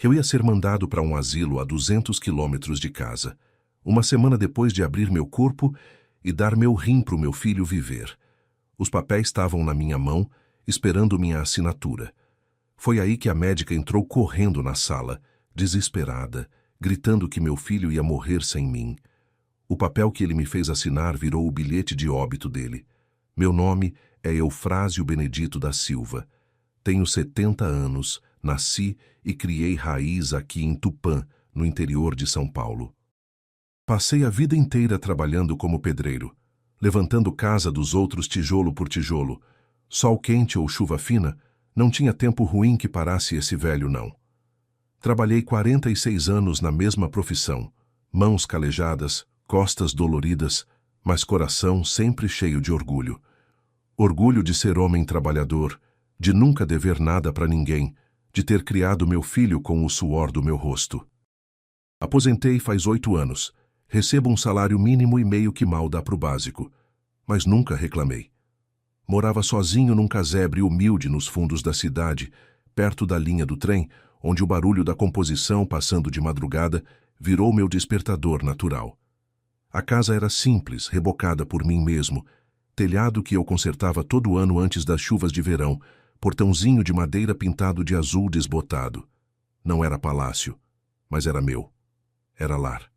Eu ia ser mandado para um asilo a 200 quilômetros de casa, uma semana depois de abrir meu corpo e dar meu rim para o meu filho viver. Os papéis estavam na minha mão, esperando minha assinatura. Foi aí que a médica entrou correndo na sala, desesperada, gritando que meu filho ia morrer sem mim. O papel que ele me fez assinar virou o bilhete de óbito dele. Meu nome é Eufrásio Benedito da Silva. Tenho 70 anos, nasci e criei raiz aqui em Tupã, no interior de São Paulo. Passei a vida inteira trabalhando como pedreiro, levantando casa dos outros tijolo por tijolo. Sol quente ou chuva fina, não tinha tempo ruim que parasse esse velho, não. Trabalhei 46 anos na mesma profissão, mãos calejadas, costas doloridas, mas coração sempre cheio de orgulho. Orgulho de ser homem trabalhador, de nunca dever nada para ninguém, de ter criado meu filho com o suor do meu rosto. Aposentei faz 8 anos, recebo um salário mínimo e meio que mal dá pro básico, mas nunca reclamei. Morava sozinho num casebre humilde nos fundos da cidade, perto da linha do trem, onde o barulho da composição passando de madrugada virou meu despertador natural. A casa era simples, rebocada por mim mesmo, telhado que eu consertava todo ano antes das chuvas de verão, portãozinho de madeira pintado de azul desbotado. Não era palácio, mas era meu. Era lar.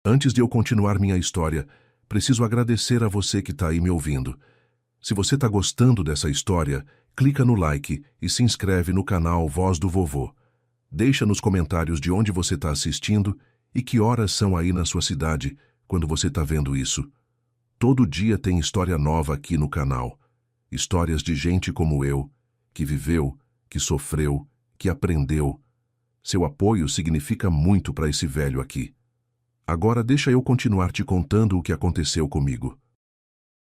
Antes de eu continuar minha história, preciso agradecer a você que está aí me ouvindo. Se você está gostando dessa história, clica no like e se inscreve no canal Voz do Vovô. Deixa nos comentários de onde você está assistindo e que horas são aí na sua cidade quando você está vendo isso. Todo dia tem história nova aqui no canal. Histórias de gente como eu, que viveu, que sofreu, que aprendeu. Seu apoio significa muito para esse velho aqui. Agora deixa eu continuar te contando o que aconteceu comigo.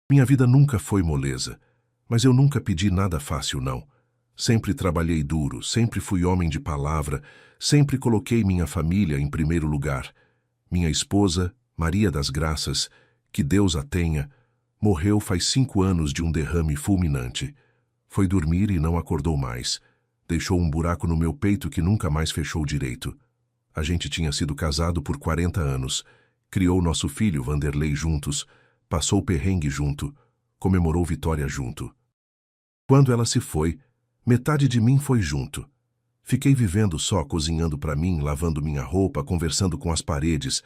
Minha vida nunca foi moleza, mas eu nunca pedi nada fácil, não. Sempre trabalhei duro, sempre fui homem de palavra, sempre coloquei minha família em primeiro lugar. Minha esposa, Maria das Graças, que Deus a tenha, morreu faz 5 anos de um derrame fulminante. Foi dormir e não acordou mais. Deixou um buraco no meu peito que nunca mais fechou direito. A gente tinha sido casado por 40 anos, criou nosso filho Vanderlei juntos, passou perrengue junto, comemorou vitória junto. Quando ela se foi, metade de mim foi junto. Fiquei vivendo só, cozinhando para mim, lavando minha roupa, conversando com as paredes.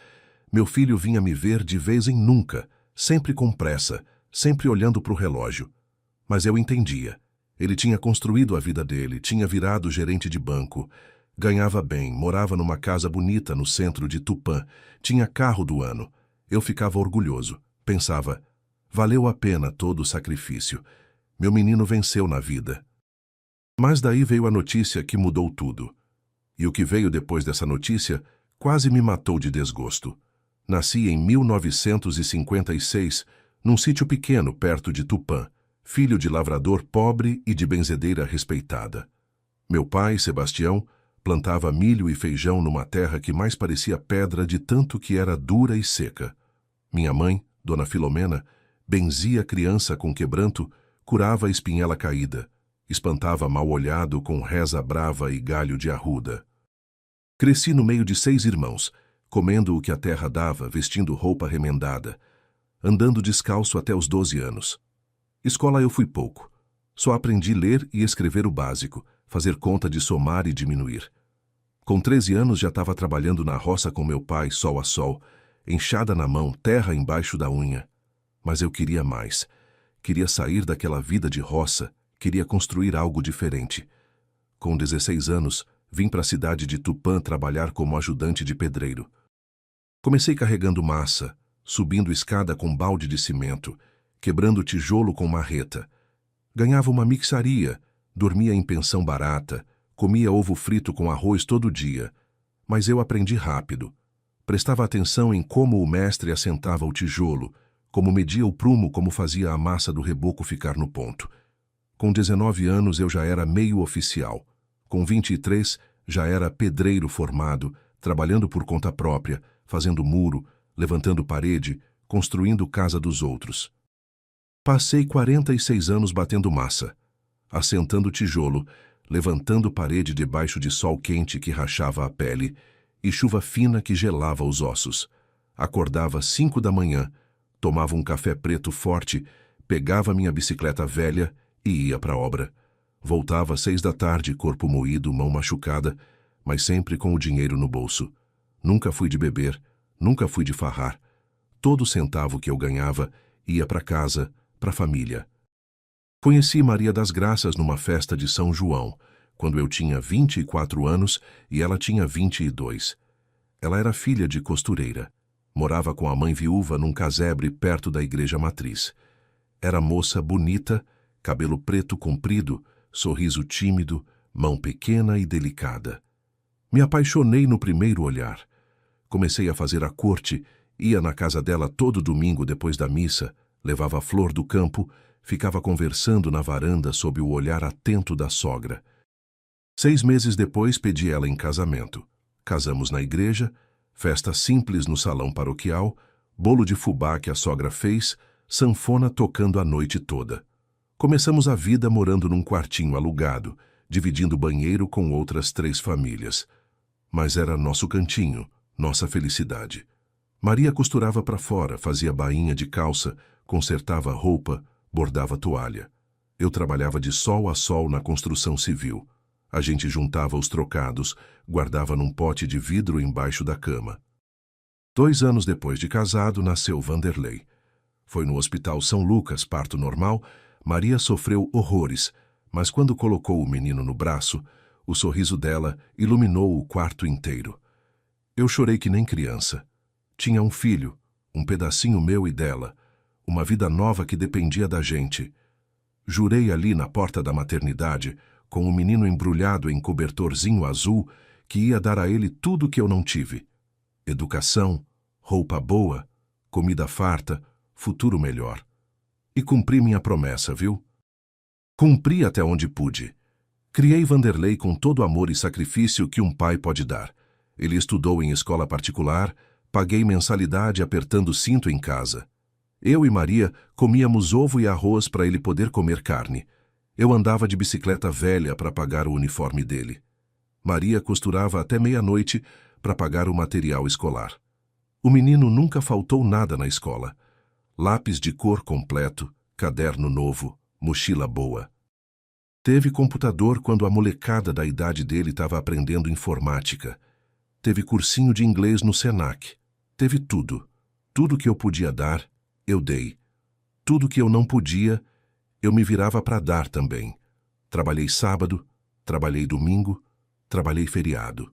Meu filho vinha me ver de vez em nunca, sempre com pressa, sempre olhando para o relógio. Mas eu entendia. Ele tinha construído a vida dele, tinha virado gerente de banco, ganhava bem, morava numa casa bonita no centro de Tupã, tinha carro do ano. Eu ficava orgulhoso. Pensava, valeu a pena todo o sacrifício. Meu menino venceu na vida. Mas daí veio a notícia que mudou tudo. E o que veio depois dessa notícia quase me matou de desgosto. Nasci em 1956, num sítio pequeno perto de Tupã, filho de lavrador pobre e de benzedeira respeitada. Meu pai, Sebastião, plantava milho e feijão numa terra que mais parecia pedra de tanto que era dura e seca. Minha mãe, Dona Filomena, benzia a criança com quebranto, curava a espinhela caída, espantava mal-olhado com reza brava e galho de arruda. Cresci no meio de 6 irmãos, comendo o que a terra dava, vestindo roupa remendada, andando descalço até os 12 anos. Escola eu fui pouco. Só aprendi ler e escrever o básico, fazer conta de somar e diminuir. Com 13 anos já estava trabalhando na roça com meu pai, sol a sol, enxada na mão, terra embaixo da unha. Mas eu queria mais. Queria sair daquela vida de roça, queria construir algo diferente. Com 16 anos, vim para a cidade de Tupã trabalhar como ajudante de pedreiro. Comecei carregando massa, subindo escada com balde de cimento, quebrando tijolo com marreta. Ganhava uma mixaria, dormia em pensão barata, comia ovo frito com arroz todo dia. Mas eu aprendi rápido. Prestava atenção em como o mestre assentava o tijolo, como media o prumo, como fazia a massa do reboco ficar no ponto. Com 19 anos eu já era meio oficial. Com 23 já era pedreiro formado, trabalhando por conta própria, fazendo muro, levantando parede, construindo casa dos outros. Passei 46 anos batendo massa, assentando tijolo, levantando parede debaixo de sol quente que rachava a pele e chuva fina que gelava os ossos. Acordava às 5 da manhã, tomava um café preto forte, pegava minha bicicleta velha e ia para a obra. Voltava às 6 da tarde, corpo moído, mão machucada, mas sempre com o dinheiro no bolso. Nunca fui de beber, nunca fui de farrar. Todo centavo que eu ganhava ia para casa, para a família. Conheci Maria das Graças numa festa de São João, quando eu tinha 24 anos e ela tinha 22. Ela era filha de costureira. Morava com a mãe viúva num casebre perto da igreja matriz. Era moça bonita, cabelo preto comprido, sorriso tímido, mão pequena e delicada. Me apaixonei no primeiro olhar. Comecei a fazer a corte, ia na casa dela todo domingo depois da missa, levava flor do campo, ficava conversando na varanda sob o olhar atento da sogra. 6 meses depois pedi ela em casamento. Casamos na igreja, festa simples no salão paroquial, bolo de fubá que a sogra fez, sanfona tocando a noite toda. Começamos a vida morando num quartinho alugado, dividindo banheiro com outras 3 famílias. Mas era nosso cantinho, nossa felicidade. Maria costurava para fora, fazia bainha de calça, consertava roupa, bordava toalha. Eu trabalhava de sol a sol na construção civil. A gente juntava os trocados, guardava num pote de vidro embaixo da cama. 2 anos depois de casado, nasceu Vanderlei. Foi no Hospital São Lucas, parto normal. Maria sofreu horrores, mas quando colocou o menino no braço, o sorriso dela iluminou o quarto inteiro. Eu chorei que nem criança. Tinha um filho, um pedacinho meu e dela, uma vida nova que dependia da gente. Jurei ali na porta da maternidade, com o menino embrulhado em cobertorzinho azul, que ia dar a ele tudo que eu não tive. Educação, roupa boa, comida farta, futuro melhor. E cumpri minha promessa, viu? Cumpri até onde pude. Criei Vanderlei com todo o amor e sacrifício que um pai pode dar. Ele estudou em escola particular, paguei mensalidade apertando o cinto em casa. Eu e Maria comíamos ovo e arroz para ele poder comer carne. Eu andava de bicicleta velha para pagar o uniforme dele. Maria costurava até meia-noite para pagar o material escolar. O menino nunca faltou nada na escola. Lápis de cor completo, caderno novo, mochila boa. Teve computador quando a molecada da idade dele estava aprendendo informática. Teve cursinho de inglês no Senac. Teve tudo. Tudo que eu podia dar, eu dei. Tudo que eu não podia, eu me virava para dar também. Trabalhei sábado, trabalhei domingo, trabalhei feriado.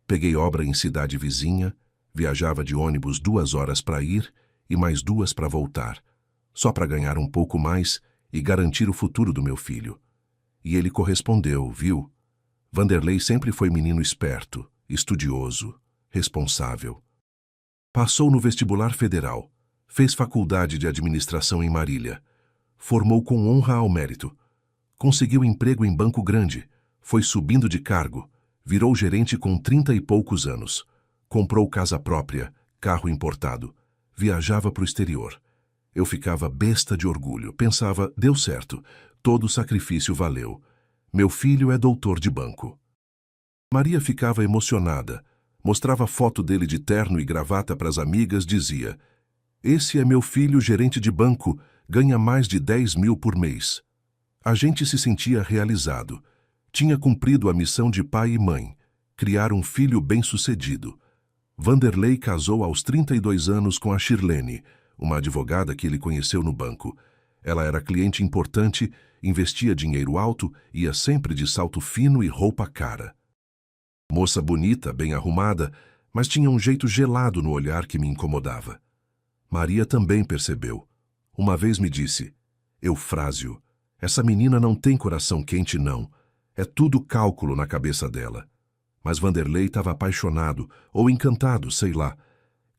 Peguei obra em cidade vizinha, viajava de ônibus 2 horas para ir e mais 2 para voltar, só para ganhar um pouco mais e garantir o futuro do meu filho. E ele correspondeu, viu? Vanderlei sempre foi menino esperto, estudioso, responsável. Passou no vestibular federal, fez faculdade de administração em Marília, formou com honra ao mérito, conseguiu emprego em banco grande, foi subindo de cargo, virou gerente com 30 e poucos anos, comprou casa própria, carro importado, viajava para o exterior. Eu ficava besta de orgulho, pensava, deu certo, todo o sacrifício valeu. Meu filho é doutor de banco. Maria ficava emocionada, mostrava foto dele de terno e gravata para as amigas, dizia: "Esse é meu filho gerente de banco, ganha mais de 10 mil por mês." A gente se sentia realizado. Tinha cumprido a missão de pai e mãe, criar um filho bem-sucedido. Vanderlei casou aos 32 anos com a Shirlene, uma advogada que ele conheceu no banco. Ela era cliente importante, investia dinheiro alto, ia sempre de salto fino e roupa cara. Moça bonita, bem arrumada, mas tinha um jeito gelado no olhar que me incomodava. Maria também percebeu. Uma vez me disse: "Eufrásio, essa menina não tem coração quente não. É tudo cálculo na cabeça dela." Mas Vanderlei estava apaixonado, ou encantado, sei lá.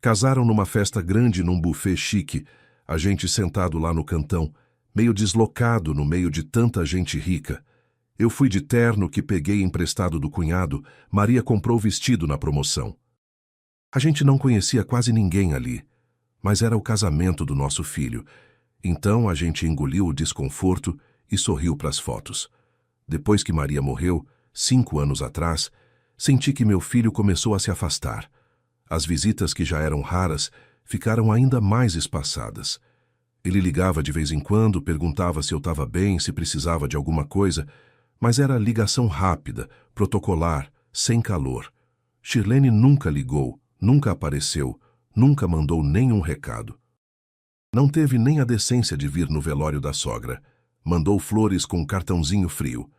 Casaram numa festa grande num buffet chique, a gente sentado lá no cantão, meio deslocado no meio de tanta gente rica. Eu fui de terno que peguei emprestado do cunhado, Maria comprou vestido na promoção. A gente não conhecia quase ninguém ali, mas era o casamento do nosso filho. Então a gente engoliu o desconforto e sorriu para as fotos. Depois que Maria morreu, 5 anos atrás, senti que meu filho começou a se afastar. As visitas, que já eram raras, ficaram ainda mais espaçadas. Ele ligava de vez em quando, perguntava se eu estava bem, se precisava de alguma coisa, mas era ligação rápida, protocolar, sem calor. Shirlene nunca ligou, nunca apareceu, nunca mandou nenhum recado. Não teve nem a decência de vir no velório da sogra. Mandou flores com um cartãozinho frio.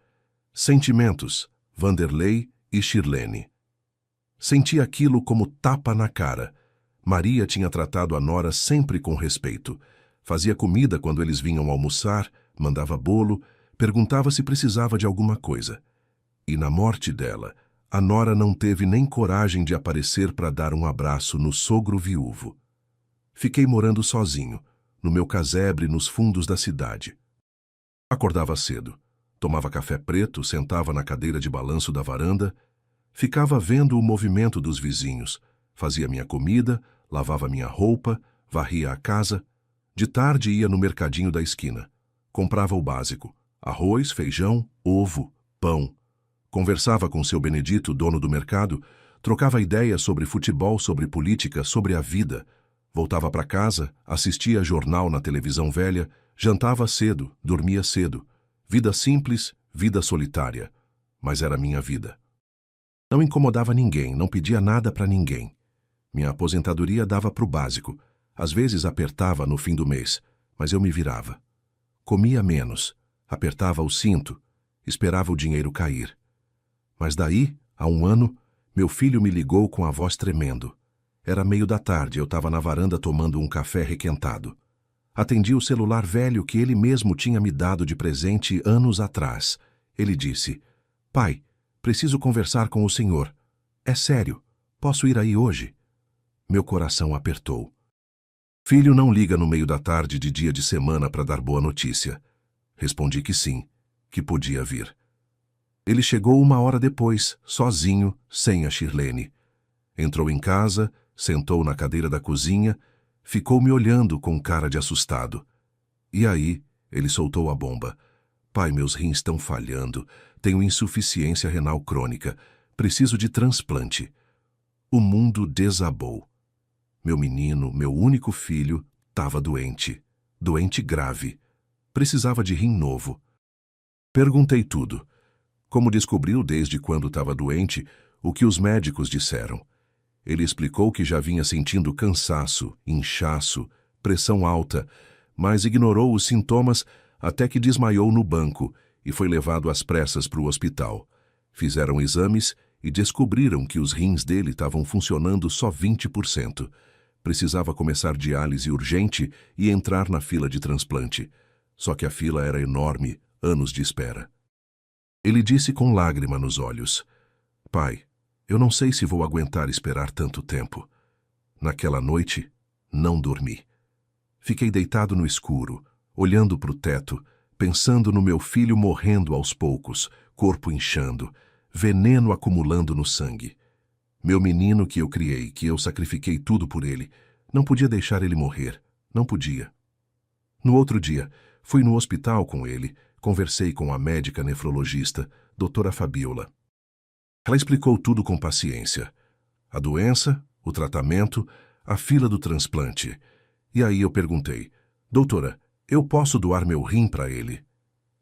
Sentimentos, Vanderlei e Shirlene. Senti aquilo como tapa na cara. Maria tinha tratado a nora sempre com respeito. Fazia comida quando eles vinham almoçar, mandava bolo, perguntava se precisava de alguma coisa. E na morte dela, a nora não teve nem coragem de aparecer para dar um abraço no sogro viúvo. Fiquei morando sozinho, no meu casebre nos fundos da cidade. Acordava cedo, tomava café preto, sentava na cadeira de balanço da varanda, ficava vendo o movimento dos vizinhos, fazia minha comida, lavava minha roupa, varria a casa. De tarde ia no mercadinho da esquina. Comprava o básico: arroz, feijão, ovo, pão. Conversava com seu Benedito, dono do mercado, trocava ideias sobre futebol, sobre política, sobre a vida. Voltava para casa, assistia jornal na televisão velha, jantava cedo, dormia cedo. Vida simples, vida solitária. Mas era minha vida. Não incomodava ninguém, não pedia nada para ninguém. Minha aposentadoria dava para o básico. Às vezes apertava no fim do mês, mas eu me virava. Comia menos, apertava o cinto, esperava o dinheiro cair. Mas daí, há 1 ano, meu filho me ligou com a voz tremendo. Era meio da tarde, eu estava na varanda tomando um café requentado. Atendi o celular velho que ele mesmo tinha me dado de presente anos atrás. Ele disse: "Pai, preciso conversar com o senhor. É sério, posso ir aí hoje?" Meu coração apertou. Filho não liga no meio da tarde de dia de semana para dar boa notícia. Respondi que sim, que podia vir. Ele chegou 1 hora depois, sozinho, sem a Shirlene. Entrou em casa, sentou na cadeira da cozinha, ficou me olhando com cara de assustado. E aí, ele soltou a bomba. "Pai, meus rins estão falhando, tenho insuficiência renal crônica, preciso de transplante." O mundo desabou. Meu menino, meu único filho, estava doente. Doente grave. Precisava de rim novo. Perguntei tudo. Como descobriu desde quando estava doente, o que os médicos disseram. Ele explicou que já vinha sentindo cansaço, inchaço, pressão alta, mas ignorou os sintomas até que desmaiou no banco e foi levado às pressas para o hospital. Fizeram exames e descobriram que os rins dele estavam funcionando só 20%. Precisava começar diálise urgente e entrar na fila de transplante. Só que a fila era enorme, anos de espera. Ele disse com lágrima nos olhos: "Pai, eu não sei se vou aguentar esperar tanto tempo." Naquela noite, não dormi. Fiquei deitado no escuro, olhando para o teto, pensando no meu filho morrendo aos poucos, corpo inchando, veneno acumulando no sangue. Meu menino que eu criei, que eu sacrifiquei tudo por ele, não podia deixar ele morrer, não podia. No outro dia, fui no hospital com ele, conversei com a médica nefrologista, doutora Fabiola. Ela explicou tudo com paciência. A doença, o tratamento, a fila do transplante. E aí eu perguntei: "Doutora, eu posso doar meu rim para ele?"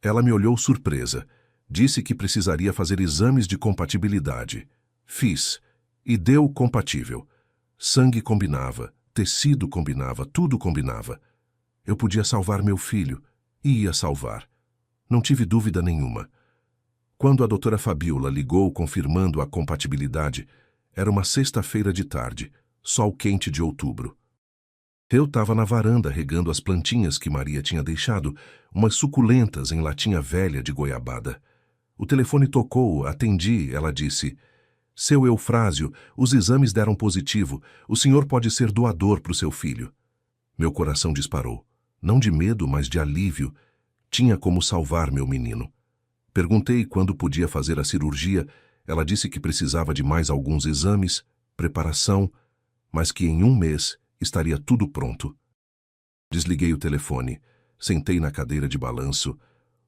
Ela me olhou surpresa. Disse que precisaria fazer exames de compatibilidade. Fiz. E deu compatível. Sangue combinava, tecido combinava, tudo combinava. Eu podia salvar meu filho, e ia salvar. Não tive dúvida nenhuma. Quando a doutora Fabiola ligou confirmando a compatibilidade, era uma sexta-feira de tarde, sol quente de outubro. Eu estava na varanda regando as plantinhas que Maria tinha deixado, umas suculentas em latinha velha de goiabada. O telefone tocou, atendi, ela disse: "Seu Eufrásio, os exames deram positivo. O senhor pode ser doador para o seu filho." Meu coração disparou. Não de medo, mas de alívio. Tinha como salvar meu menino. Perguntei quando podia fazer a cirurgia. Ela disse que precisava de mais alguns exames, preparação, mas que em 1 mês estaria tudo pronto. Desliguei o telefone, sentei na cadeira de balanço,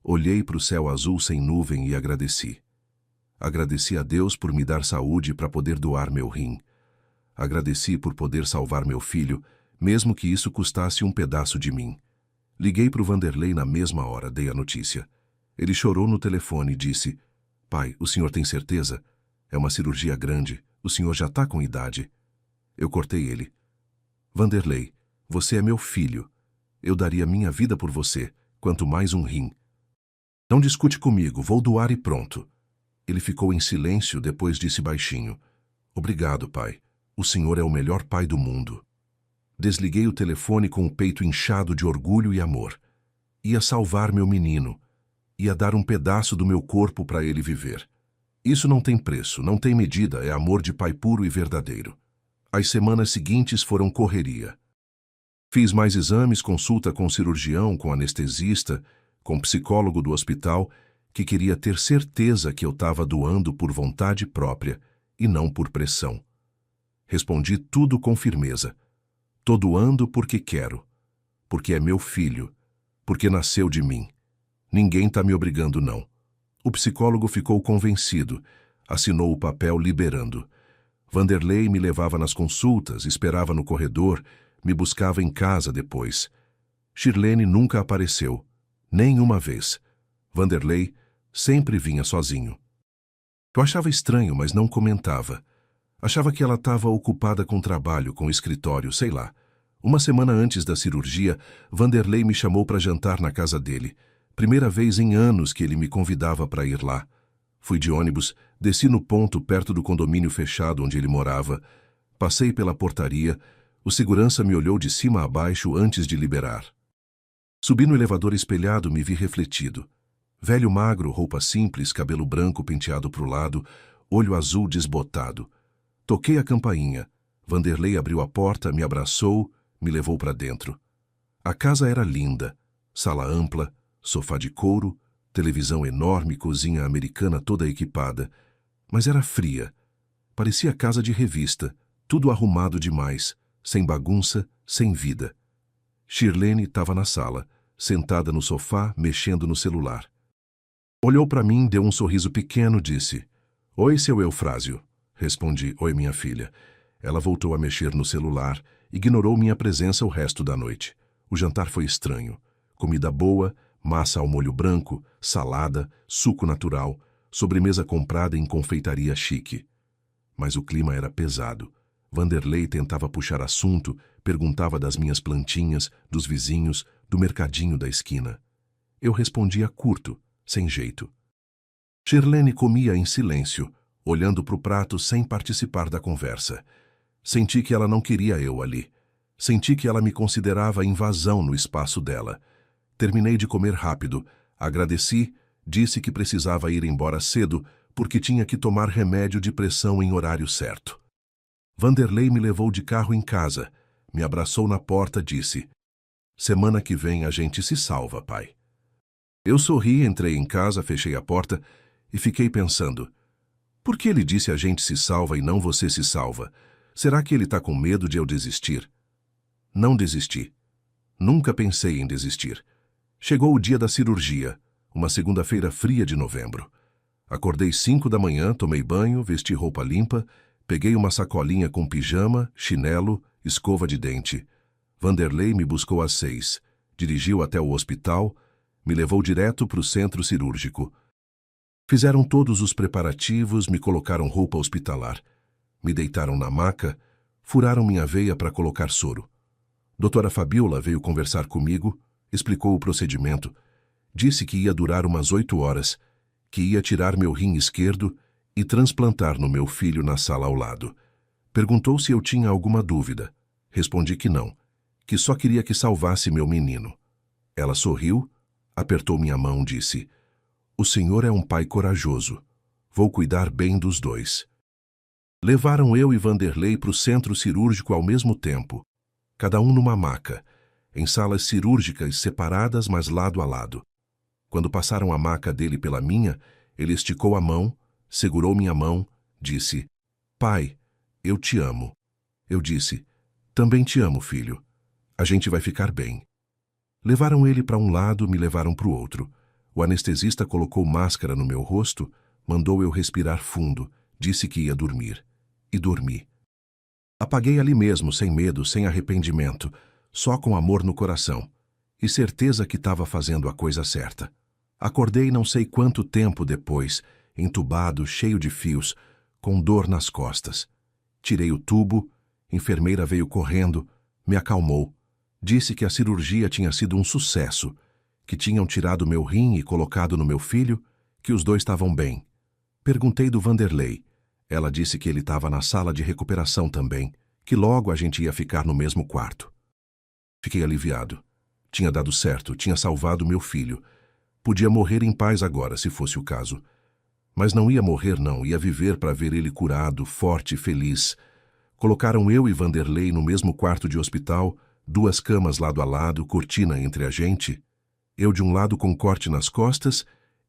Olhei para o céu azul sem nuvem e agradeci. Agradeci a Deus por me dar saúde para poder doar meu rim. Agradeci por poder salvar meu filho, mesmo que isso custasse um pedaço de mim. Liguei para o Vanderlei na mesma hora, dei a notícia. Ele chorou no telefone e disse: "Pai, o senhor tem certeza? É uma cirurgia grande, o senhor já está com idade." Eu cortei ele. "Vanderlei, você é meu filho. Eu daria minha vida por você, quanto mais um rim. Não discute comigo, vou doar e pronto." Ele ficou em silêncio, depois disse baixinho: "Obrigado, pai. O senhor é o melhor pai do mundo." Desliguei o telefone com o peito inchado de orgulho e amor. Ia salvar meu menino. Ia dar um pedaço do meu corpo para ele viver. Isso não tem preço, não tem medida, é amor de pai puro e verdadeiro. As semanas seguintes foram correria. Fiz mais exames, consulta com cirurgião, com anestesista, com psicólogo do hospital, que queria ter certeza que eu estava doando por vontade própria e não por pressão. Respondi tudo com firmeza. Tô doando porque quero, porque é meu filho, porque nasceu de mim. Ninguém tá me obrigando, não. O psicólogo ficou convencido, assinou o papel liberando. Vanderlei me levava nas consultas, esperava no corredor, me buscava em casa depois. Shirlene nunca apareceu, nem uma vez. Vanderlei sempre vinha sozinho. Eu achava estranho, mas não comentava. Achava que ela estava ocupada com trabalho, com escritório, sei lá. Uma semana antes da cirurgia, Vanderlei me chamou para jantar na casa dele. Primeira vez em anos que ele me convidava para ir lá. Fui de ônibus, desci no ponto perto do condomínio fechado onde ele morava. Passei pela portaria. O segurança me olhou de cima a baixo antes de liberar. Subi no elevador espelhado, me vi refletido. Velho magro, roupa simples, cabelo branco penteado para o lado, olho azul desbotado. Toquei a campainha. Vanderlei abriu a porta, me abraçou, me levou para dentro. A casa era linda. Sala ampla, sofá de couro, televisão enorme, cozinha americana toda equipada. Mas era fria. Parecia casa de revista, tudo arrumado demais, sem bagunça, sem vida. Shirlene estava na sala, sentada no sofá, mexendo no celular. Olhou para mim, deu um sorriso pequeno, disse: "Oi, seu Eufrásio." Respondi: "Oi, minha filha." Ela voltou a mexer no celular, ignorou minha presença o resto da noite. O jantar foi estranho. Comida boa, massa ao molho branco, salada, suco natural, sobremesa comprada em confeitaria chique. Mas o clima era pesado. Vanderlei tentava puxar assunto, perguntava das minhas plantinhas, dos vizinhos, do mercadinho da esquina. Eu respondia curto, sem jeito. Shirlene comia em silêncio, olhando para o prato sem participar da conversa. Senti que ela não queria eu ali. Senti que ela me considerava invasão no espaço dela. Terminei de comer rápido, agradeci, disse que precisava ir embora cedo porque tinha que tomar remédio de pressão em horário certo. Vanderlei me levou de carro em casa, me abraçou na porta, disse: "Semana que vem a gente se salva, pai." Eu sorri, entrei em casa, fechei a porta e fiquei pensando: por que ele disse a gente se salva e não você se salva? Será que ele está com medo de eu desistir? Não desisti. Nunca pensei em desistir. Chegou o dia da cirurgia, uma segunda-feira fria de novembro. Acordei 5 da manhã, tomei banho, vesti roupa limpa, peguei uma sacolinha com pijama, chinelo, escova de dente. Vanderlei me buscou às 6, dirigiu até o hospital, me levou direto para o centro cirúrgico. Fizeram todos os preparativos, me colocaram roupa hospitalar. Me deitaram na maca, furaram minha veia para colocar soro. Doutora Fabiola veio conversar comigo, explicou o procedimento. Disse que ia durar umas 8 horas, que ia tirar meu rim esquerdo e transplantar no meu filho na sala ao lado. Perguntou se eu tinha alguma dúvida. Respondi que não, que só queria que salvasse meu menino. Ela sorriu, apertou minha mão, disse: "O senhor é um pai corajoso. Vou cuidar bem dos dois." Levaram eu e Vanderlei para o centro cirúrgico ao mesmo tempo, cada um numa maca, em salas cirúrgicas separadas, mas lado a lado. Quando passaram a maca dele pela minha, ele esticou a mão, segurou minha mão, disse: "Pai, eu te amo." Eu disse: "Também te amo, filho. A gente vai ficar bem." Levaram ele para um lado, me levaram para o outro. O O anestesista colocou máscara no meu rosto, mandou eu respirar fundo, disse que ia dormir. E dormi. Apaguei ali mesmo, sem medo, sem arrependimento, só com amor no coração. E certeza que estava fazendo a coisa certa. Acordei não sei quanto tempo depois, entubado, cheio de fios, com dor nas costas. Tirei o tubo, enfermeira veio correndo, me acalmou. Disse que a cirurgia tinha sido um sucesso, que tinham tirado meu rim e colocado no meu filho, que os dois estavam bem. Perguntei do Vanderlei. Ela disse que ele estava na sala de recuperação também, que logo a gente ia ficar no mesmo quarto. Fiquei aliviado. Tinha dado certo, tinha salvado meu filho. Podia morrer em paz agora, se fosse o caso. Mas não ia morrer não, ia viver para ver ele curado, forte e feliz. Colocaram eu e Vanderlei no mesmo quarto de hospital, 2 camas lado a lado, cortina entre a gente. Eu de um lado com corte nas costas,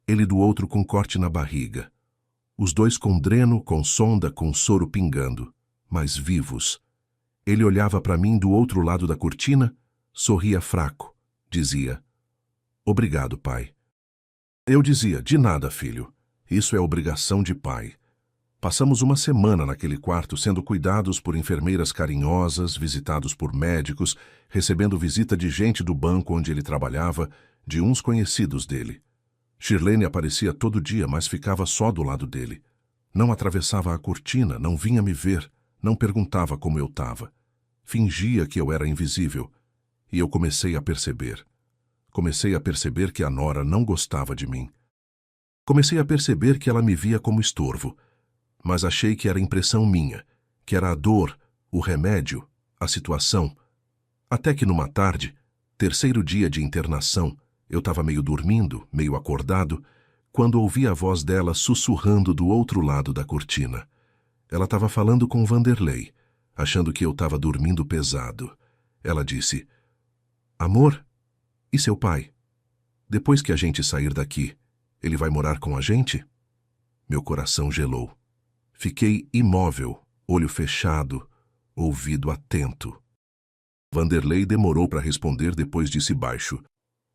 ele do outro com corte na barriga. Os dois com dreno, com sonda, com soro pingando, mas vivos. Ele olhava para mim do outro lado da cortina, sorria fraco, dizia: "Obrigado, pai." Eu dizia: "De nada, filho. Isso é obrigação de pai." Passamos uma semana naquele quarto sendo cuidados por enfermeiras carinhosas, visitados por médicos, recebendo visita de gente do banco onde ele trabalhava, de uns conhecidos dele. Shirlene aparecia todo dia, mas ficava só do lado dele. Não atravessava a cortina, não vinha me ver, não perguntava como eu estava. Fingia que eu era invisível. E eu comecei a perceber. Comecei a perceber que a nora não gostava de mim. Comecei a perceber que ela me via como estorvo. Mas achei que era impressão minha, que era a dor, o remédio, a situação. Até que numa tarde, 3º dia de internação, eu estava meio dormindo, meio acordado, quando ouvi a voz dela sussurrando do outro lado da cortina. Ela estava falando com Vanderlei, achando que eu estava dormindo pesado. Ela disse: "Amor, e seu pai? Depois que a gente sair daqui, ele vai morar com a gente?" Meu coração gelou. Fiquei imóvel, olho fechado, ouvido atento. Vanderlei demorou para responder, depois disse baixo: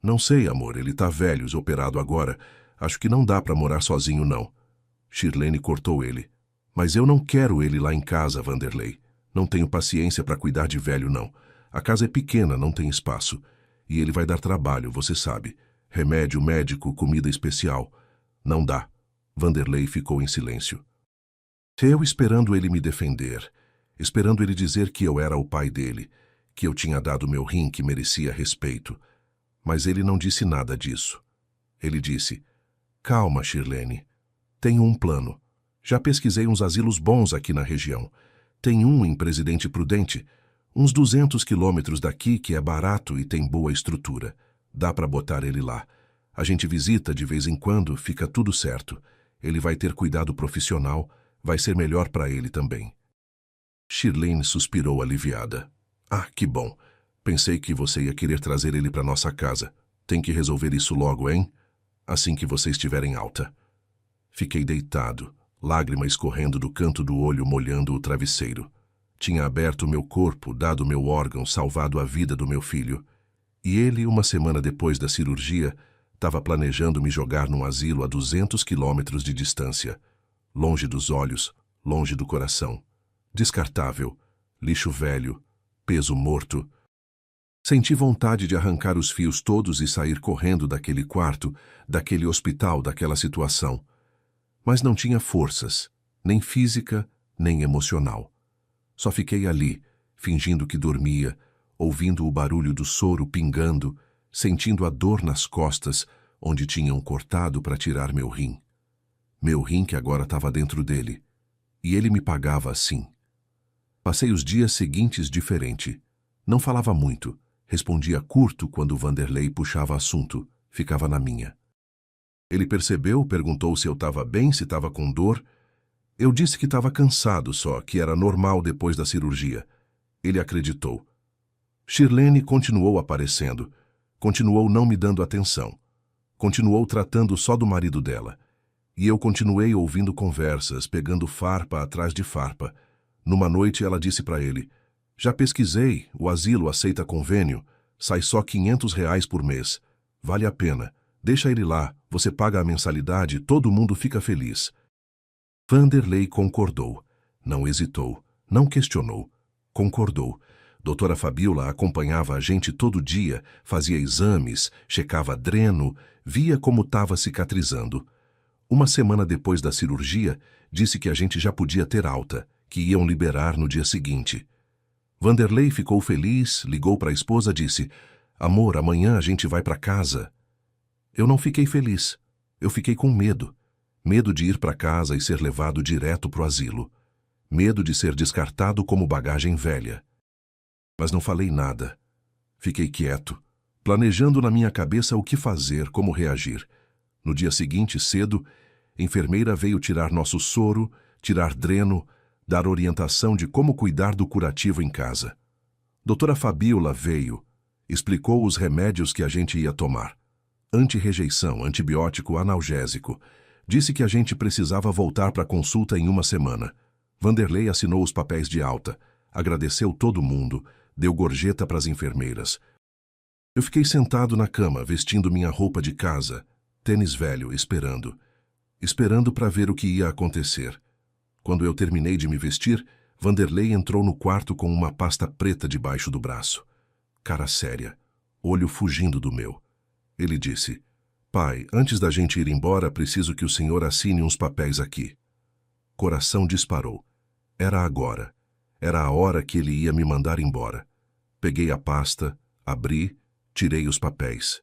"Não sei, amor, ele tá velho, operado agora. Acho que não dá para morar sozinho, não." Shirlene cortou ele: "Mas eu não quero ele lá em casa, Vanderlei. Não tenho paciência para cuidar de velho, não. A casa é pequena, não tem espaço. E ele vai dar trabalho, você sabe. Remédio, médico, comida especial. Não dá." Vanderlei ficou em silêncio. Eu esperando ele me defender, esperando ele dizer que eu era o pai dele, que eu tinha dado meu rim, que merecia respeito. Mas ele não disse nada disso. Ele disse: "Calma, Shirlene. Tenho um plano. Já pesquisei uns asilos bons aqui na região. Tem um em Presidente Prudente, uns 200 quilômetros daqui, que é barato e tem boa estrutura. Dá para botar ele lá. A gente visita de vez em quando, fica tudo certo. Ele vai ter cuidado profissional, vai ser melhor para ele também." Shirlene suspirou aliviada. "Ah, que bom. Pensei que você ia querer trazer ele para nossa casa. Tem que resolver isso logo, hein? Assim que você estiver em alta." Fiquei deitado, lágrima escorrendo do canto do olho, molhando o travesseiro. Tinha aberto meu corpo, dado meu órgão, salvado a vida do meu filho. E ele, uma semana depois da cirurgia, estava planejando me jogar num asilo a 200 quilômetros de distância. Longe dos olhos, longe do coração. Descartável, lixo velho, peso morto. Senti vontade de arrancar os fios todos e sair correndo daquele quarto, daquele hospital, daquela situação. Mas não tinha forças, nem física, nem emocional. Só fiquei ali, fingindo que dormia, ouvindo o barulho do soro pingando, sentindo a dor nas costas, onde tinham cortado para tirar meu rim. Meu rim que agora estava dentro dele. E ele me pagava assim. Passei os dias seguintes diferente. Não falava muito. Respondia curto quando Vanderlei puxava assunto. Ficava na minha. Ele percebeu, perguntou se eu estava bem, se estava com dor. Eu disse que estava cansado só, que era normal depois da cirurgia. Ele acreditou. Shirlene continuou aparecendo. Continuou não me dando atenção. Continuou tratando só do marido dela. E eu continuei ouvindo conversas, pegando farpa atrás de farpa. Numa noite ela disse para ele: "Já pesquisei, o asilo aceita convênio, sai só R$ 500 por mês. Vale a pena, Deixa ele lá, você paga a mensalidade, todo mundo fica feliz. Vanderlei concordou. Não hesitou, não questionou. Concordou. Doutora Fabíola acompanhava a gente todo dia, fazia exames, checava dreno, via como estava cicatrizando. Uma semana depois da cirurgia, disse que a gente já podia ter alta, que iam liberar no dia seguinte. Vanderlei ficou feliz, ligou para a esposa e disse: "Amor, amanhã a gente vai para casa." Eu não fiquei feliz. Eu fiquei com medo. Medo de ir para casa e ser levado direto para o asilo. Medo de ser descartado como bagagem velha. Mas não falei nada. Fiquei quieto, planejando na minha cabeça o que fazer, como reagir. No dia seguinte, cedo, a enfermeira veio tirar nosso soro, tirar dreno, dar orientação de como cuidar do curativo em casa. Doutora Fabíola veio, explicou os remédios que a gente ia tomar. Anti-rejeição, antibiótico, analgésico. Disse que a gente precisava voltar para a consulta em uma semana. Vanderlei assinou os papéis de alta, agradeceu todo mundo, deu gorjeta para as enfermeiras. Eu fiquei sentado na cama, vestindo minha roupa de casa, tênis velho, esperando para ver o que ia acontecer. Quando eu terminei de me vestir, Vanderlei entrou no quarto com uma pasta preta debaixo do braço. Cara séria, olho fugindo do meu. Ele disse: "Pai, antes da gente ir embora, preciso que o senhor assine uns papéis aqui." Coração disparou. Era agora. Era a hora que ele ia me mandar embora. Peguei a pasta, abri, tirei os papéis.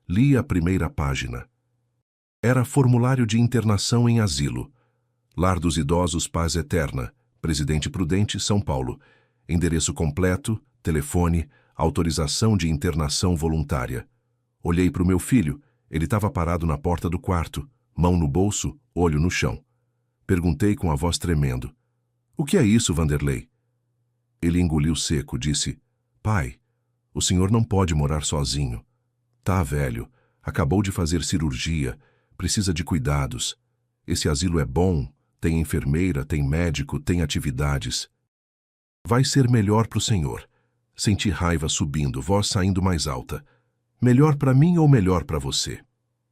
Li a primeira página. Era formulário de internação em asilo. Lar dos Idosos Paz Eterna, Presidente Prudente, São Paulo. Endereço completo, telefone, autorização de internação voluntária. Olhei para o meu filho. Ele estava parado na porta do quarto, mão no bolso, olho no chão. Perguntei com a voz tremendo: "O que é isso, Vanderlei?" Ele engoliu seco, disse: "Pai, o senhor não pode morar sozinho. Tá velho, acabou de fazer cirurgia, precisa de cuidados. Esse asilo é bom, tem enfermeira, tem médico, tem atividades. Vai ser melhor para o senhor." Senti raiva subindo, voz saindo mais alta. "Melhor para mim ou melhor para você?"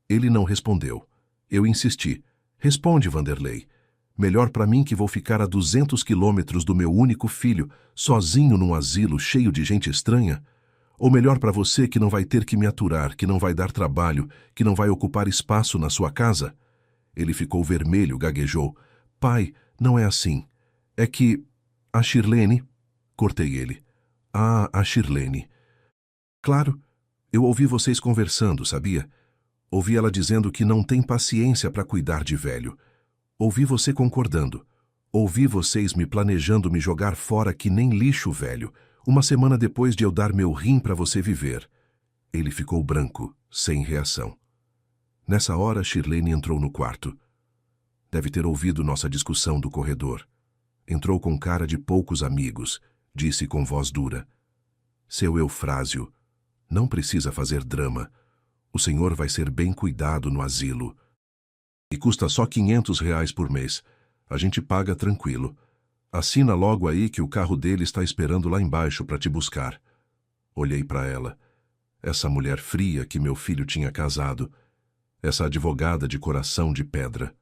Ele não respondeu. Eu insisti: "Responde, Vanderlei. Melhor para mim, que vou ficar a 200 quilômetros do meu único filho, sozinho num asilo cheio de gente estranha? Ou melhor para você, que não vai ter que me aturar, que não vai dar trabalho, que não vai ocupar espaço na sua casa?" Ele ficou vermelho, gaguejou: "Pai, não é assim. É que... a Shirlene..." Cortei ele. "Ah, a Shirlene. Claro, eu ouvi vocês conversando, sabia? Ouvi ela dizendo que não tem paciência para cuidar de velho. Ouvi você concordando. Ouvi vocês me planejando me jogar fora que nem lixo velho, uma semana depois de eu dar meu rim para você viver." Ele ficou branco, sem reação. Nessa hora, Shirlene entrou no quarto. Deve ter ouvido nossa discussão do corredor. Entrou com cara de poucos amigos, disse com voz dura: "Seu Eufrásio, não precisa fazer drama. O senhor vai ser bem cuidado no asilo. E custa só R$ 500 por mês. A gente paga tranquilo. Assina logo aí que o carro dele está esperando lá embaixo para te buscar." Olhei para ela. Essa mulher fria que meu filho tinha casado. Essa advogada de coração de pedra.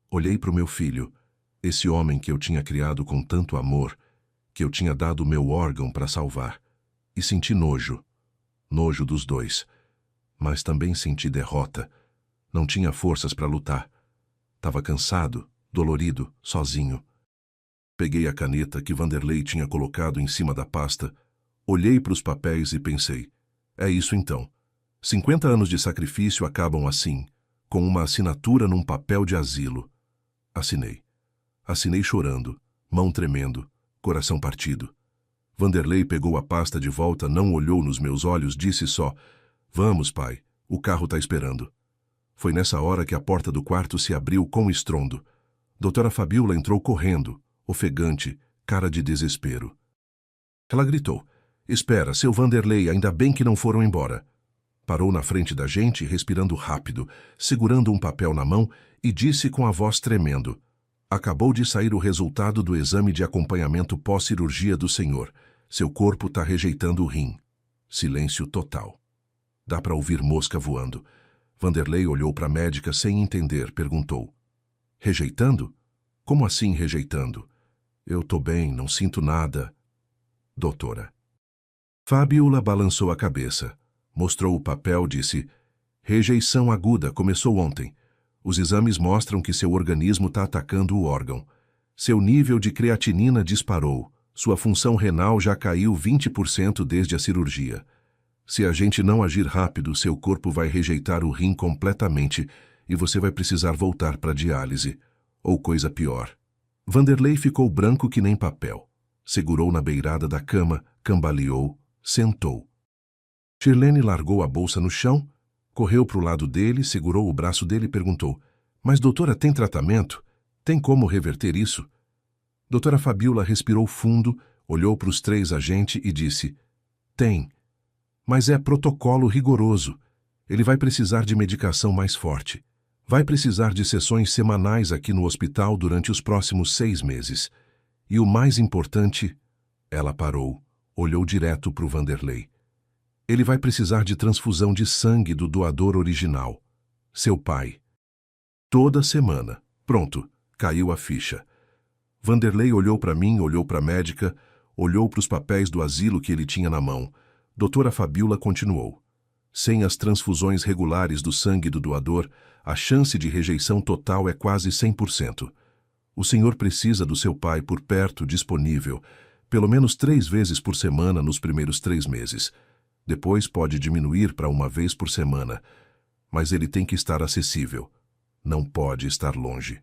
Olhei para o meu filho, esse homem que eu tinha criado com tanto amor, que eu tinha dado o meu órgão para salvar. E senti nojo. Nojo dos dois. Mas também senti derrota. Não tinha forças para lutar. Estava cansado, dolorido, sozinho. Peguei a caneta que Vanderlei tinha colocado em cima da pasta, olhei para os papéis e pensei: é isso então. 50 anos de sacrifício acabam assim, com uma assinatura num papel de asilo. Assinei. Assinei chorando, mão tremendo, coração partido. Vanderlei pegou a pasta de volta, não olhou nos meus olhos, disse só: "Vamos, pai, o carro está esperando." Foi nessa hora que a porta do quarto se abriu com estrondo. Doutora Fabíola entrou correndo, ofegante, cara de desespero. Ela gritou: "Espera, seu Vanderlei, ainda bem que não foram embora." Parou na frente da gente, respirando rápido, segurando um papel na mão, e disse com a voz tremendo: "Acabou de sair o resultado do exame de acompanhamento pós-cirurgia do senhor. Seu corpo está rejeitando o rim." Silêncio total. Dá para ouvir mosca voando. Vanderlei olhou para a médica sem entender, perguntou. Rejeitando? Como assim rejeitando? Eu tô bem, não sinto nada. Doutora. Fábiola balançou a cabeça. Mostrou o papel, disse: rejeição aguda, começou ontem. Os exames mostram que seu organismo está atacando o órgão. Seu nível de creatinina disparou. Sua função renal já caiu 20% desde a cirurgia. Se a gente não agir rápido, seu corpo vai rejeitar o rim completamente e você vai precisar voltar para a diálise. Ou coisa pior. Vanderlei ficou branco que nem papel. Segurou na beirada da cama, cambaleou, sentou. Shirlene largou a bolsa no chão, correu para o lado dele, segurou o braço dele e perguntou: mas, doutora, tem tratamento? Tem como reverter isso? Doutora Fabiola respirou fundo, olhou para os 3 agentes e disse: tem. Mas é protocolo rigoroso. Ele vai precisar de medicação mais forte. Vai precisar de sessões semanais aqui no hospital durante os próximos 6 meses. E o mais importante... Ela parou, olhou direto para o Vanderlei. Ele vai precisar de transfusão de sangue do doador original, seu pai. Toda semana. Pronto, caiu a ficha. Vanderlei olhou para mim, olhou para a médica, olhou para os papéis do asilo que ele tinha na mão. Doutora Fabiola continuou. Sem as transfusões regulares do sangue do doador, a chance de rejeição total é quase 100%. O senhor precisa do seu pai por perto, disponível, pelo menos 3 vezes por semana nos primeiros 3 meses. Depois pode diminuir para 1 vez por semana, mas ele tem que estar acessível. Não pode estar longe.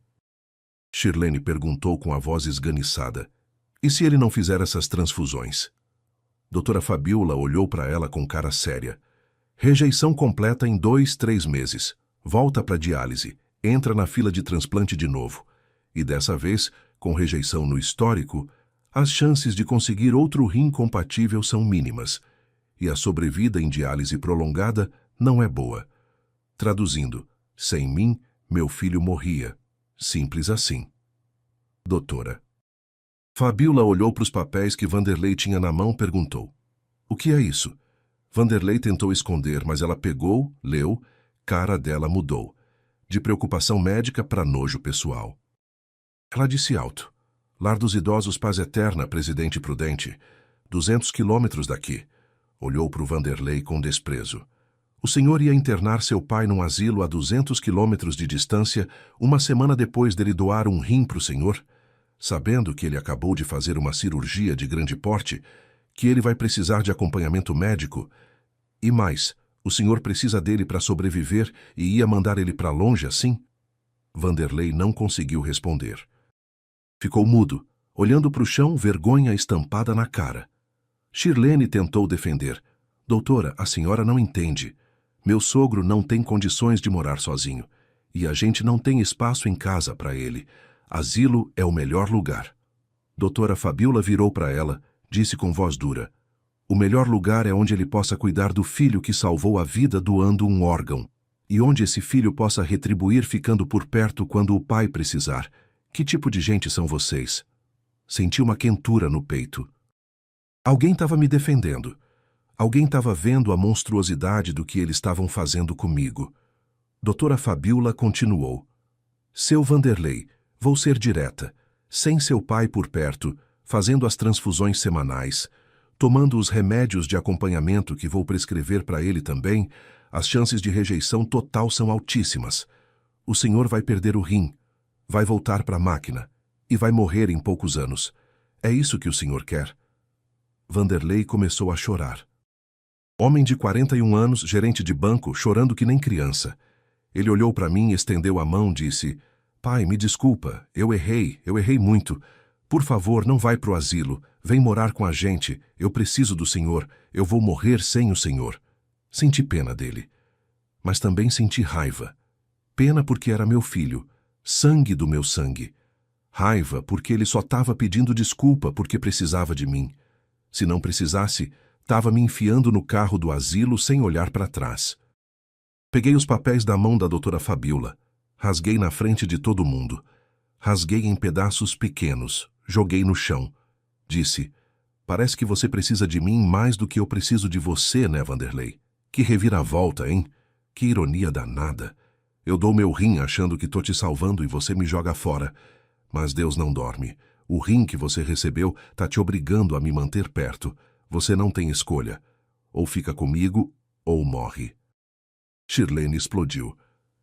Shirlene perguntou com a voz esganiçada. E se ele não fizer essas transfusões? Doutora Fabiola olhou para ela com cara séria. Rejeição completa em 2, 3 meses. Volta para diálise. Entra na fila de transplante de novo. E dessa vez, com rejeição no histórico, as chances de conseguir outro rim compatível são mínimas. E a sobrevida em diálise prolongada não é boa. Traduzindo, sem mim, meu filho morria. Simples assim. Doutora. Fabiola olhou para os papéis que Vanderlei tinha na mão e perguntou: o que é isso? Vanderlei tentou esconder, mas ela pegou, leu, cara dela mudou. De preocupação médica para nojo pessoal. Ela disse alto: Lar dos Idosos Paz Eterna, Presidente Prudente, 200 quilômetros daqui. Olhou para o Vanderlei com desprezo. O senhor ia internar seu pai num asilo a 200 quilômetros de distância 1 semana depois dele doar um rim para o senhor, sabendo que ele acabou de fazer uma cirurgia de grande porte, que ele vai precisar de acompanhamento médico. E mais, o senhor precisa dele para sobreviver e ia mandar ele para longe assim? Vanderlei não conseguiu responder. Ficou mudo, olhando para o chão, vergonha estampada na cara. Shirlene tentou defender. Doutora, a senhora não entende. Meu sogro não tem condições de morar sozinho. E a gente não tem espaço em casa para ele. Asilo é o melhor lugar. Doutora Fabiola virou para ela, disse com voz dura: o melhor lugar é onde ele possa cuidar do filho que salvou a vida doando um órgão. E onde esse filho possa retribuir ficando por perto quando o pai precisar. Que tipo de gente são vocês? Senti uma quentura no peito. Alguém estava me defendendo. Alguém estava vendo a monstruosidade do que eles estavam fazendo comigo. Doutora Fabiola continuou: seu Vanderlei, vou ser direta. Sem seu pai por perto, fazendo as transfusões semanais, tomando os remédios de acompanhamento que vou prescrever para ele também, as chances de rejeição total são altíssimas. O senhor vai perder o rim, vai voltar para a máquina e vai morrer em poucos anos. É isso que o senhor quer? Vanderlei começou a chorar. Homem de 41 anos, gerente de banco, chorando que nem criança. Ele olhou para mim, estendeu a mão, disse: pai, me desculpa, eu errei muito. Por favor, não vai pro asilo, vem morar com a gente, eu preciso do senhor, eu vou morrer sem o senhor. Senti pena dele. Mas também senti raiva. Pena porque era meu filho, sangue do meu sangue. Raiva porque ele só estava pedindo desculpa porque precisava de mim. Se não precisasse, estava me enfiando no carro do asilo sem olhar para trás. Peguei os papéis da mão da doutora Fabiola, rasguei na frente de todo mundo. Rasguei em pedaços pequenos, joguei no chão. Disse: parece que você precisa de mim mais do que eu preciso de você, né, Vanderlei? Que reviravolta, hein? Que ironia danada. Eu dou meu rim achando que tô te salvando e você me joga fora. Mas Deus não dorme. O rim que você recebeu tá te obrigando a me manter perto. Você não tem escolha. Ou fica comigo, ou morre. Shirlene explodiu.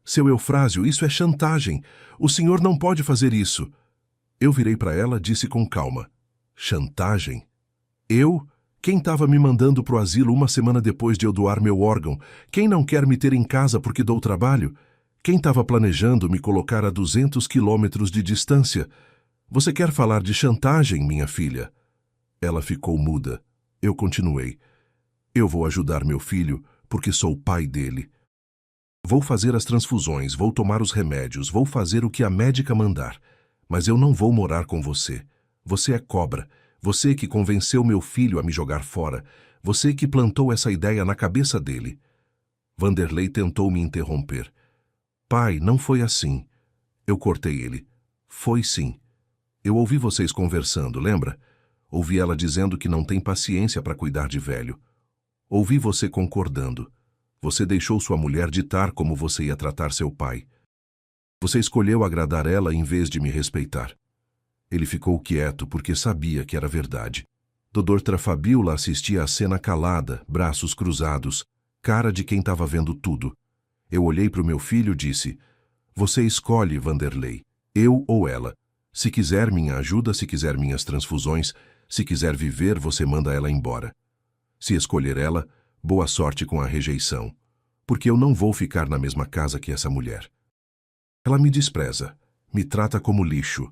Seu Eufrásio, isso é chantagem. O senhor não pode fazer isso. Eu virei para ela, disse com calma. Chantagem? Eu? Quem estava me mandando pro asilo uma semana depois de eu doar meu órgão? Quem não quer me ter em casa porque dou trabalho? Quem estava planejando me colocar a 200 quilômetros de distância? Você quer falar de chantagem, minha filha? Ela ficou muda. Eu continuei. Eu vou ajudar meu filho porque sou o pai dele. Vou fazer as transfusões, vou tomar os remédios, vou fazer o que a médica mandar. Mas eu não vou morar com você. Você é cobra. Você que convenceu meu filho a me jogar fora. Você que plantou essa ideia na cabeça dele. Vanderlei tentou me interromper. Pai, não foi assim. Eu cortei ele. Foi sim. Eu ouvi vocês conversando, lembra? Ouvi ela dizendo que não tem paciência para cuidar de velho. Ouvi você concordando. Você deixou sua mulher ditar como você ia tratar seu pai. Você escolheu agradar ela em vez de me respeitar. Ele ficou quieto porque sabia que era verdade. Dr. Fabiola assistia à cena calada, braços cruzados, cara de quem estava vendo tudo. Eu olhei para o meu filho e disse, você escolhe, Vanderlei, eu ou ela. Se quiser minha ajuda, se quiser minhas transfusões, se quiser viver, você manda ela embora. Se escolher ela, boa sorte com a rejeição, porque eu não vou ficar na mesma casa que essa mulher. Ela me despreza, me trata como lixo,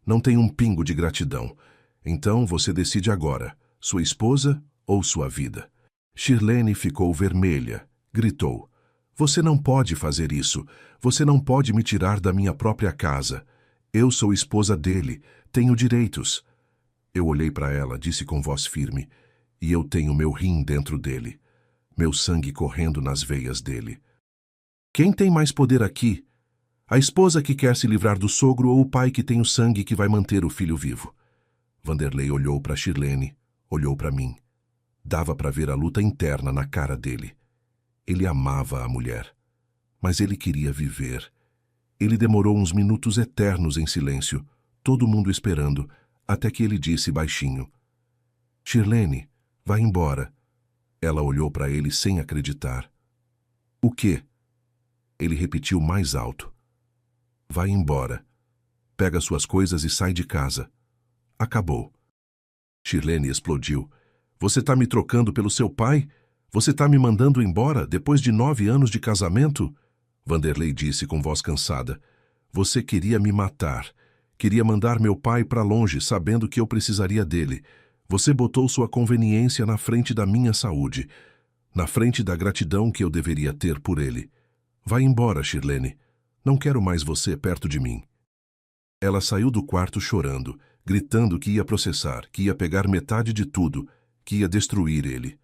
não tem um pingo de gratidão. Então você decide agora, sua esposa ou sua vida. Shirlene ficou vermelha, gritou. Você não pode fazer isso, você não pode me tirar da minha própria casa. Eu sou esposa dele, tenho direitos. Eu olhei para ela, disse com voz firme, e eu tenho meu rim dentro dele, meu sangue correndo nas veias dele. Quem tem mais poder aqui? A esposa que quer se livrar do sogro ou o pai que tem o sangue que vai manter o filho vivo? Vanderlei olhou para Shirlene, olhou para mim. Dava para ver a luta interna na cara dele. Ele amava a mulher, mas ele queria viver. Ele demorou uns minutos eternos em silêncio, todo mundo esperando, até que ele disse baixinho, Shirlene, vai embora. Ela olhou para ele sem acreditar. O quê? Ele repetiu mais alto. Vai embora. Pega suas coisas e sai de casa. Acabou. Shirlene explodiu. Você tá me trocando pelo seu pai? Você tá me mandando embora depois de 9 anos de casamento? Vanderlei disse com voz cansada. Você queria me matar. Queria mandar meu pai para longe, sabendo que eu precisaria dele. Você botou sua conveniência na frente da minha saúde, na frente da gratidão que eu deveria ter por ele. Vai embora, Shirlene. Não quero mais você perto de mim. Ela saiu do quarto chorando, gritando que ia processar, que ia pegar metade de tudo, que ia destruir ele.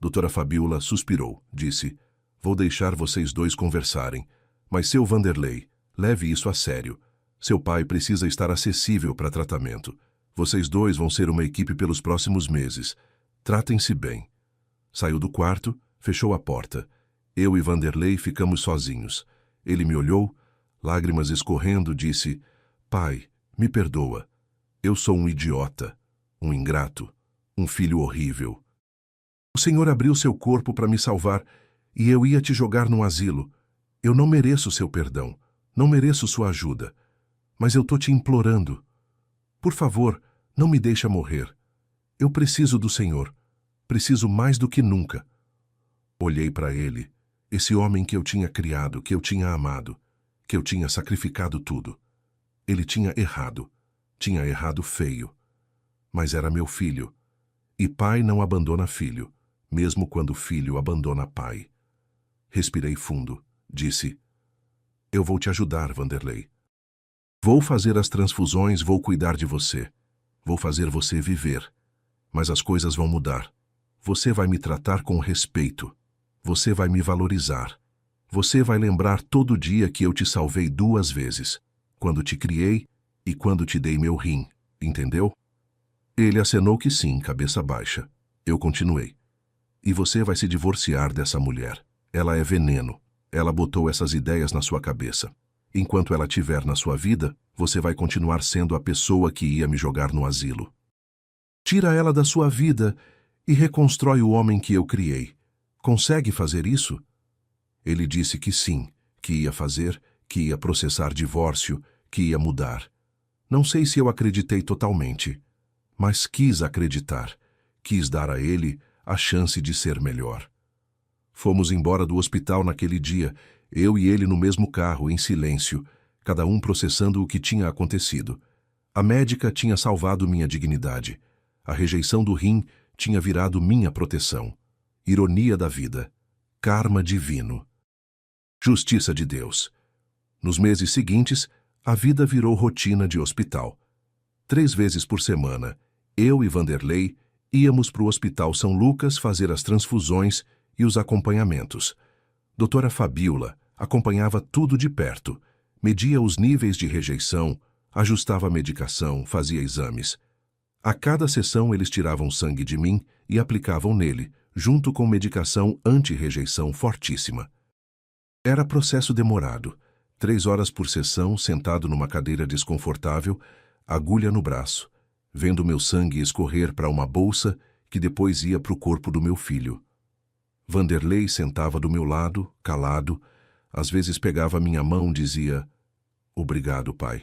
Doutora Fabiola suspirou, disse, vou deixar vocês dois conversarem, mas seu Vanderlei, leve isso a sério. Seu pai precisa estar acessível para tratamento. Vocês dois vão ser uma equipe pelos próximos meses. Tratem-se bem. Saiu do quarto, fechou a porta. Eu e Vanderlei ficamos sozinhos. Ele me olhou, lágrimas escorrendo, disse, pai, me perdoa. Eu sou um idiota, um ingrato, um filho horrível. O Senhor abriu seu corpo para me salvar e eu ia te jogar num asilo. Eu não mereço seu perdão, não mereço sua ajuda. Mas eu tô te implorando. Por favor, não me deixa morrer. Eu preciso do Senhor. Preciso mais do que nunca. Olhei para ele, esse homem que eu tinha criado, que eu tinha amado, que eu tinha sacrificado tudo. Ele tinha errado feio. Mas era meu filho. E pai não abandona filho, mesmo quando filho abandona pai. Respirei fundo, disse, eu vou te ajudar, Vanderlei. Vou fazer as transfusões, vou cuidar de você. Vou fazer você viver. Mas as coisas vão mudar. Você vai me tratar com respeito. Você vai me valorizar. Você vai lembrar todo dia que eu te salvei 2 vezes. Quando te criei e quando te dei meu rim. Entendeu? Ele acenou que sim, cabeça baixa. Eu continuei. E você vai se divorciar dessa mulher. Ela é veneno. Ela botou essas ideias na sua cabeça. Enquanto ela estiver na sua vida, você vai continuar sendo a pessoa que ia me jogar no asilo. Tira ela da sua vida e reconstrói o homem que eu criei. Consegue fazer isso? Ele disse que sim, que ia fazer, que ia processar divórcio, que ia mudar. Não sei se eu acreditei totalmente, mas quis acreditar. Quis dar a ele a chance de ser melhor. Fomos embora do hospital naquele dia, eu e ele no mesmo carro, em silêncio, cada um processando o que tinha acontecido. A médica tinha salvado minha dignidade. A rejeição do rim tinha virado minha proteção. Ironia da vida. Karma divino. Justiça de Deus. Nos meses seguintes, a vida virou rotina de hospital. 3 vezes por semana, eu e Vanderlei íamos para o Hospital São Lucas fazer as transfusões e os acompanhamentos. Doutora Fabiola acompanhava tudo de perto, media os níveis de rejeição, ajustava a medicação, fazia exames. A cada sessão eles tiravam sangue de mim e aplicavam nele, junto com medicação anti-rejeição fortíssima. Era processo demorado. 3 horas por sessão, sentado numa cadeira desconfortável, agulha no braço, vendo meu sangue escorrer para uma bolsa que depois ia para o corpo do meu filho. Vanderlei sentava do meu lado, calado, às vezes pegava minha mão e dizia: "Obrigado, pai."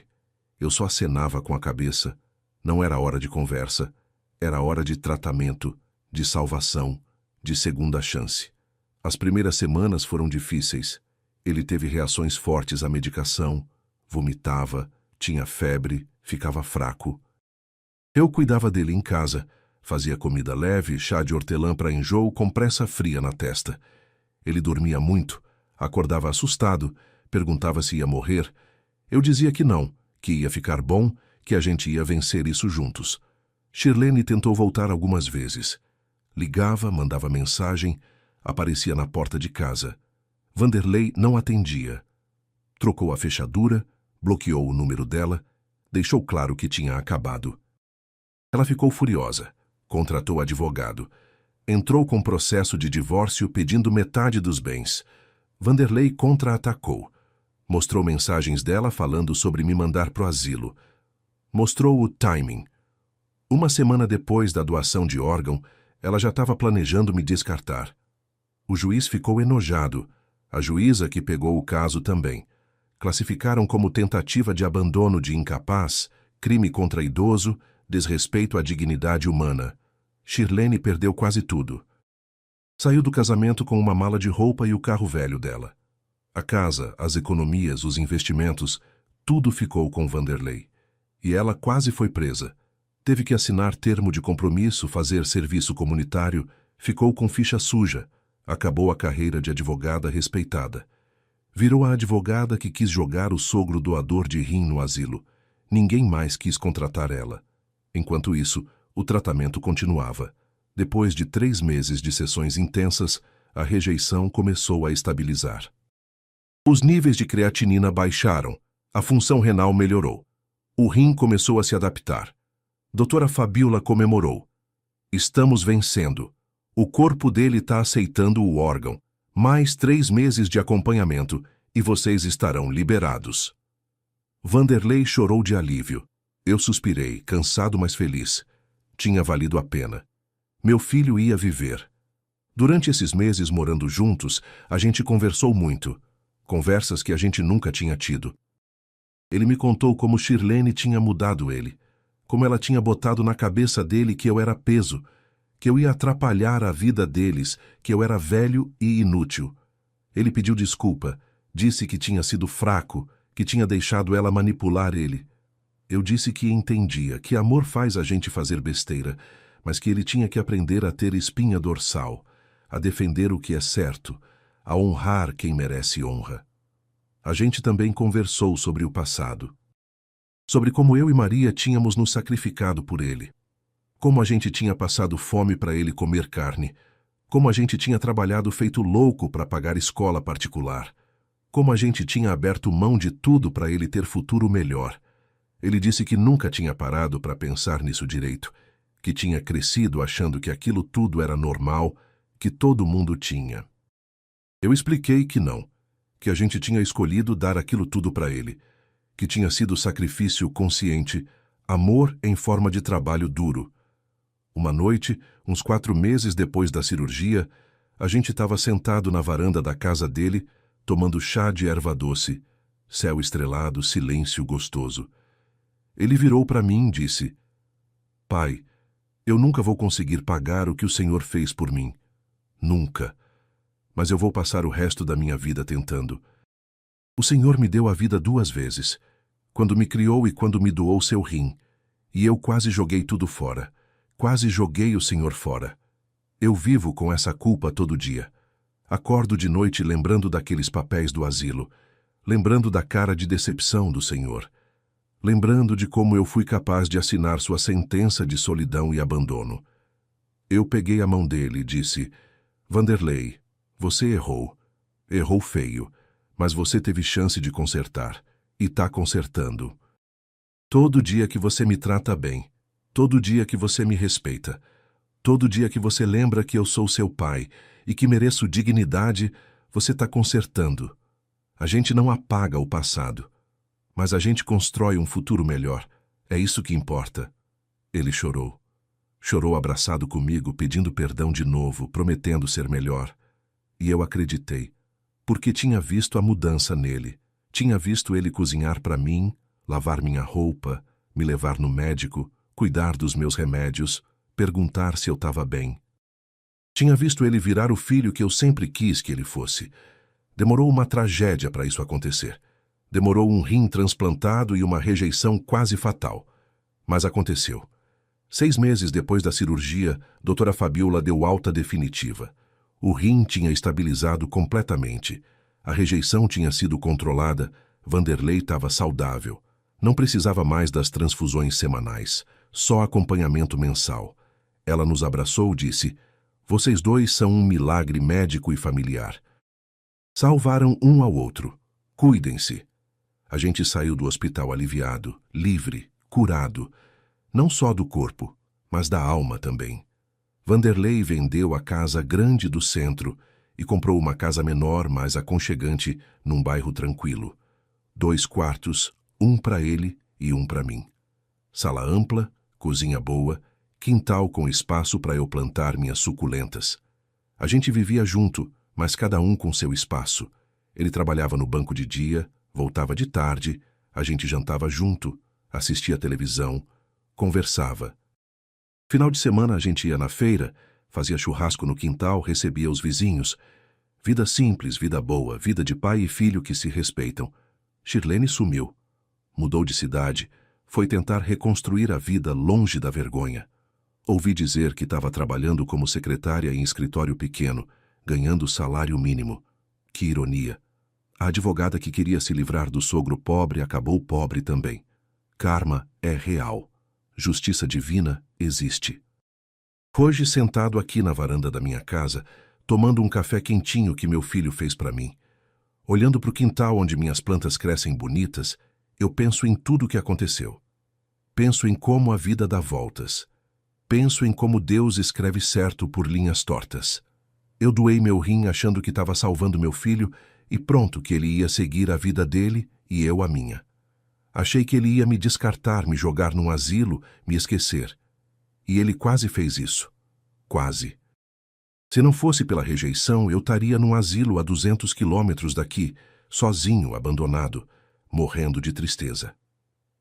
Eu só acenava com a cabeça. Não era hora de conversa, era hora de tratamento, de salvação, de segunda chance. As primeiras semanas foram difíceis. Ele teve reações fortes à medicação, vomitava, tinha febre, ficava fraco. Eu cuidava dele em casa, fazia comida leve, chá de hortelã para enjoo, compressa fria na testa. Ele dormia muito, acordava assustado, perguntava se ia morrer. Eu dizia que não, que ia ficar bom, que a gente ia vencer isso juntos. Shirlene tentou voltar algumas vezes. Ligava, mandava mensagem, aparecia na porta de casa. Vanderlei não atendia. Trocou a fechadura, bloqueou o número dela, deixou claro que tinha acabado. Ela ficou furiosa, contratou advogado. Entrou com processo de divórcio pedindo metade dos bens. Vanderlei contra-atacou. Mostrou mensagens dela falando sobre me mandar pro asilo. Mostrou o timing. 1 semana depois da doação de órgão, ela já estava planejando me descartar. O juiz ficou enojado. A juíza que pegou o caso também. Classificaram como tentativa de abandono de incapaz, crime contra idoso, desrespeito à dignidade humana. Shirlene perdeu quase tudo. Saiu do casamento com uma mala de roupa e o carro velho dela. A casa, as economias, os investimentos, tudo ficou com Vanderlei. E ela quase foi presa. Teve que assinar termo de compromisso, fazer serviço comunitário, ficou com ficha suja, acabou a carreira de advogada respeitada. Virou a advogada que quis jogar o sogro doador de rim no asilo. Ninguém mais quis contratar ela. Enquanto isso, o tratamento continuava. Depois de 3 meses de sessões intensas, a rejeição começou a estabilizar. Os níveis de creatinina baixaram, a função renal melhorou. O rim começou a se adaptar. Doutora Fabiola comemorou. Estamos vencendo. O corpo dele está aceitando o órgão. Mais 3 meses de acompanhamento e vocês estarão liberados. Vanderlei chorou de alívio. Eu suspirei, cansado mas feliz. Tinha valido a pena. Meu filho ia viver. Durante esses meses morando juntos, a gente conversou muito. Conversas que a gente nunca tinha tido. Ele me contou como Shirlene tinha mudado ele. Como ela tinha botado na cabeça dele que eu era peso, que eu ia atrapalhar a vida deles, que eu era velho e inútil. Ele pediu desculpa, disse que tinha sido fraco, que tinha deixado ela manipular ele. Eu disse que entendia, que amor faz a gente fazer besteira, mas que ele tinha que aprender a ter espinha dorsal, a defender o que é certo, a honrar quem merece honra. A gente também conversou sobre o passado. Sobre como eu e Maria tínhamos nos sacrificado por ele. Como a gente tinha passado fome para ele comer carne. Como a gente tinha trabalhado feito louco para pagar escola particular. Como a gente tinha aberto mão de tudo para ele ter futuro melhor. Ele disse que nunca tinha parado para pensar nisso direito, que tinha crescido achando que aquilo tudo era normal, que todo mundo tinha. Eu expliquei que não, que a gente tinha escolhido dar aquilo tudo para ele, que tinha sido sacrifício consciente, amor em forma de trabalho duro. Uma noite, uns 4 meses depois da cirurgia, a gente estava sentado na varanda da casa dele, tomando chá de erva doce, céu estrelado, silêncio gostoso. Ele virou para mim e disse: Pai, eu nunca vou conseguir pagar o que o Senhor fez por mim. Nunca. Mas eu vou passar o resto da minha vida tentando. O Senhor me deu a vida 2 vezes, quando me criou e quando me doou seu rim, e eu quase joguei tudo fora. Quase joguei o Senhor fora. Eu vivo com essa culpa todo dia. Acordo de noite lembrando daqueles papéis do asilo, lembrando da cara de decepção do Senhor, lembrando de como eu fui capaz de assinar sua sentença de solidão e abandono. Eu peguei a mão dele e disse: Vanderlei, você errou. Errou feio, mas você teve chance de consertar, e tá consertando. Todo dia que você me trata bem, todo dia que você me respeita, todo dia que você lembra que eu sou seu pai e que mereço dignidade, você está consertando. A gente não apaga o passado, mas a gente constrói um futuro melhor. É isso que importa. Ele chorou. Chorou abraçado comigo, pedindo perdão de novo, prometendo ser melhor. E eu acreditei, porque tinha visto a mudança nele. Tinha visto ele cozinhar para mim, lavar minha roupa, me levar no médico, cuidar dos meus remédios, perguntar se eu estava bem. Tinha visto ele virar o filho que eu sempre quis que ele fosse. Demorou uma tragédia para isso acontecer. Demorou um rim transplantado e uma rejeição quase fatal. Mas aconteceu. 6 meses depois da cirurgia, doutora Fabiola deu alta definitiva. O rim tinha estabilizado completamente. A rejeição tinha sido controlada. Vanderlei estava saudável. Não precisava mais das transfusões semanais, só acompanhamento mensal. Ela nos abraçou e disse: Vocês dois são um milagre médico e familiar. Salvaram um ao outro. Cuidem-se. A gente saiu do hospital aliviado, livre, curado. Não só do corpo, mas da alma também. Vanderlei vendeu a casa grande do centro e comprou uma casa menor, mais aconchegante, num bairro tranquilo. 2 quartos, um para ele e um para mim. Sala ampla, cozinha boa, quintal com espaço para eu plantar minhas suculentas. A gente vivia junto, mas cada um com seu espaço. Ele trabalhava no banco de dia, voltava de tarde, a gente jantava junto, assistia televisão, conversava. Final de semana a gente ia na feira, fazia churrasco no quintal, recebia os vizinhos. Vida simples, vida boa, vida de pai e filho que se respeitam. Shirlene sumiu. Mudou de cidade, foi tentar reconstruir a vida longe da vergonha. Ouvi dizer que estava trabalhando como secretária em escritório pequeno, ganhando salário mínimo. Que ironia. A advogada que queria se livrar do sogro pobre acabou pobre também. Karma é real. Justiça divina existe. Hoje, sentado aqui na varanda da minha casa, tomando um café quentinho que meu filho fez para mim, olhando para o quintal onde minhas plantas crescem bonitas, eu penso em tudo o que aconteceu. Penso em como a vida dá voltas. Penso em como Deus escreve certo por linhas tortas. Eu doei meu rim achando que estava salvando meu filho e pronto que ele ia seguir a vida dele e eu a minha. Achei que ele ia me descartar, me jogar num asilo, me esquecer. E ele quase fez isso. Quase. Se não fosse pela rejeição, eu estaria num asilo a 200 quilômetros daqui, sozinho, abandonado, morrendo de tristeza.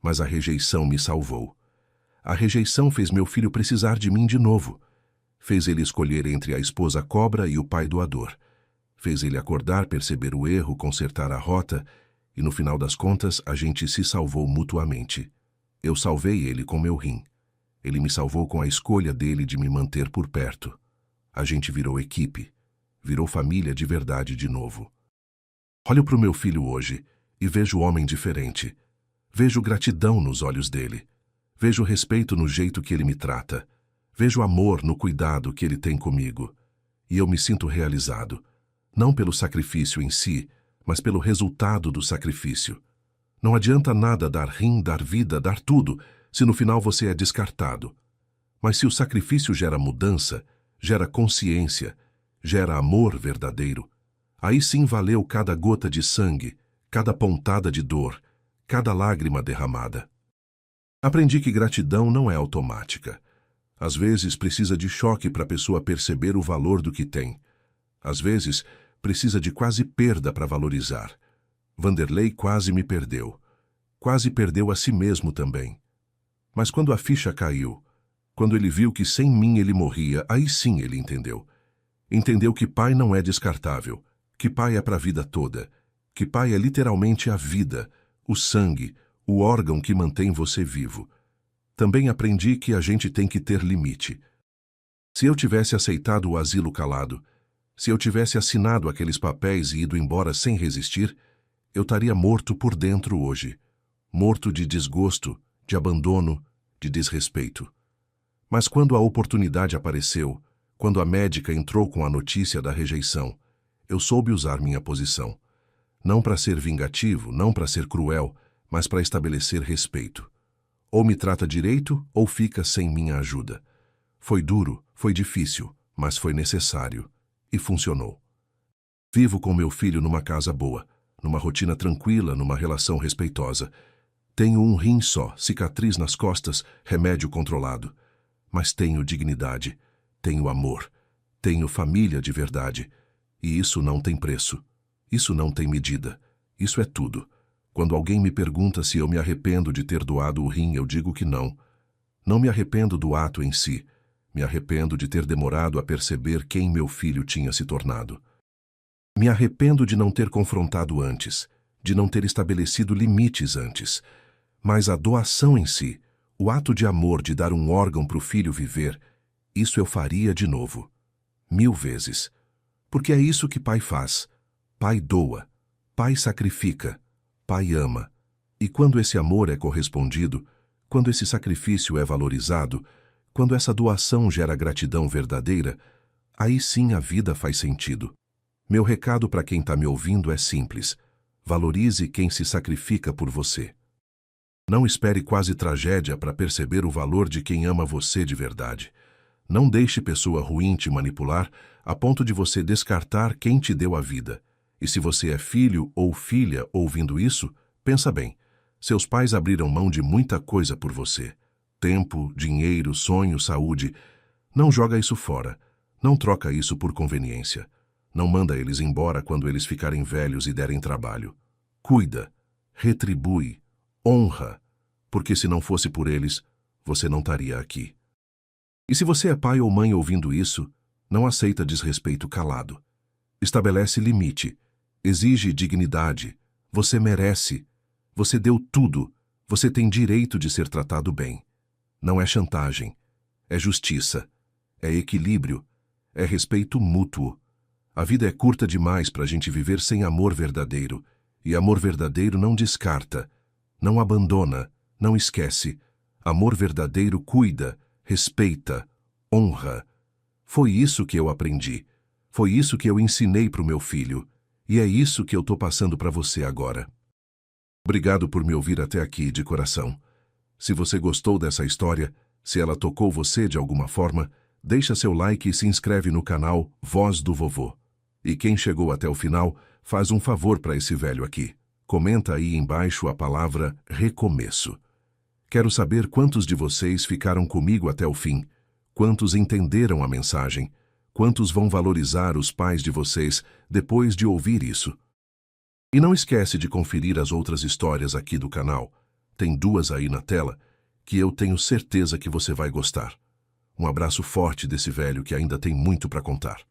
Mas a rejeição me salvou. A rejeição fez meu filho precisar de mim de novo. Fez ele escolher entre a esposa cobra e o pai doador. Fez ele acordar, perceber o erro, consertar a rota, e no final das contas a gente se salvou mutuamente. Eu salvei ele com meu rim. Ele me salvou com a escolha dele de me manter por perto. A gente virou equipe, virou família de verdade de novo. Olho para o meu filho hoje e vejo homem diferente. Vejo gratidão nos olhos dele. Vejo respeito no jeito que ele me trata. Vejo amor no cuidado que ele tem comigo. E eu me sinto realizado, não pelo sacrifício em si, mas pelo resultado do sacrifício. Não adianta nada dar rim, dar vida, dar tudo, se no final você é descartado. Mas se o sacrifício gera mudança, gera consciência, gera amor verdadeiro, Aí sim valeu cada gota de sangue, cada pontada de dor, cada lágrima derramada. Aprendi que gratidão não é automática. Às vezes precisa de choque para a pessoa perceber o valor do que tem. Às vezes precisa de quase perda para valorizar. Vanderlei quase me perdeu. Quase perdeu a si mesmo também. Mas quando a ficha caiu, quando ele viu que sem mim ele morria, aí sim ele entendeu. Entendeu que pai não é descartável, que pai é para a vida toda, que pai é literalmente a vida, o sangue, o órgão que mantém você vivo. Também aprendi que a gente tem que ter limite. Se eu tivesse aceitado o asilo calado, se eu tivesse assinado aqueles papéis e ido embora sem resistir, eu estaria morto por dentro hoje. Morto de desgosto, de abandono, de desrespeito. Mas quando a oportunidade apareceu, quando a médica entrou com a notícia da rejeição, eu soube usar minha posição. Não para ser vingativo, não para ser cruel, mas para estabelecer respeito. Ou me trata direito, ou fica sem minha ajuda. Foi duro, foi difícil, mas foi necessário. E funcionou. Vivo com meu filho numa casa boa, numa rotina tranquila, numa relação respeitosa. Tenho um rim só, cicatriz nas costas, remédio controlado. Mas tenho dignidade, tenho amor, tenho família de verdade. E isso não tem preço. Isso não tem medida. Isso é tudo. Quando alguém me pergunta se eu me arrependo de ter doado o rim, eu digo que não. Não me arrependo do ato em si. Me arrependo de ter demorado a perceber quem meu filho tinha se tornado. Me arrependo de não ter confrontado antes, de não ter estabelecido limites antes. Mas a doação em si, o ato de amor de dar um órgão para o filho viver, isso eu faria de novo. 1000 vezes. Porque é isso que pai faz. Pai doa. Pai sacrifica. Pai ama. E quando esse amor é correspondido, quando esse sacrifício é valorizado, quando essa doação gera gratidão verdadeira, aí sim a vida faz sentido. Meu recado para quem está me ouvindo é simples. Valorize quem se sacrifica por você. Não espere quase tragédia para perceber o valor de quem ama você de verdade. Não deixe pessoa ruim te manipular a ponto de você descartar quem te deu a vida. E se você é filho ou filha ouvindo isso, pensa bem. Seus pais abriram mão de muita coisa por você. Tempo, dinheiro, sonho, saúde. Não joga isso fora. Não troca isso por conveniência. Não manda eles embora quando eles ficarem velhos e derem trabalho. Cuida, retribui, honra, porque se não fosse por eles, você não estaria aqui. E se você é pai ou mãe ouvindo isso, não aceita desrespeito calado. Estabelece limite, exige dignidade. Você merece. Você deu tudo. Você tem direito de ser tratado bem. Não é chantagem. É justiça. É equilíbrio. É respeito mútuo. A vida é curta demais para a gente viver sem amor verdadeiro. E amor verdadeiro não descarta, não abandona, não esquece. Amor verdadeiro cuida, respeita, honra. Foi isso que eu aprendi. Foi isso que eu ensinei para o meu filho. E é isso que eu estou passando para você agora. Obrigado por me ouvir até aqui, de coração. Se você gostou dessa história, se ela tocou você de alguma forma, deixa seu like e se inscreve no canal Voz do Vovô. E quem chegou até o final, faz um favor para esse velho aqui. Comenta aí embaixo a palavra recomeço. Quero saber quantos de vocês ficaram comigo até o fim, quantos entenderam a mensagem, quantos vão valorizar os pais de vocês depois de ouvir isso. E não esquece de conferir as outras histórias aqui do canal. Tem 2 aí na tela, que eu tenho certeza que você vai gostar. Um abraço forte desse velho que ainda tem muito para contar.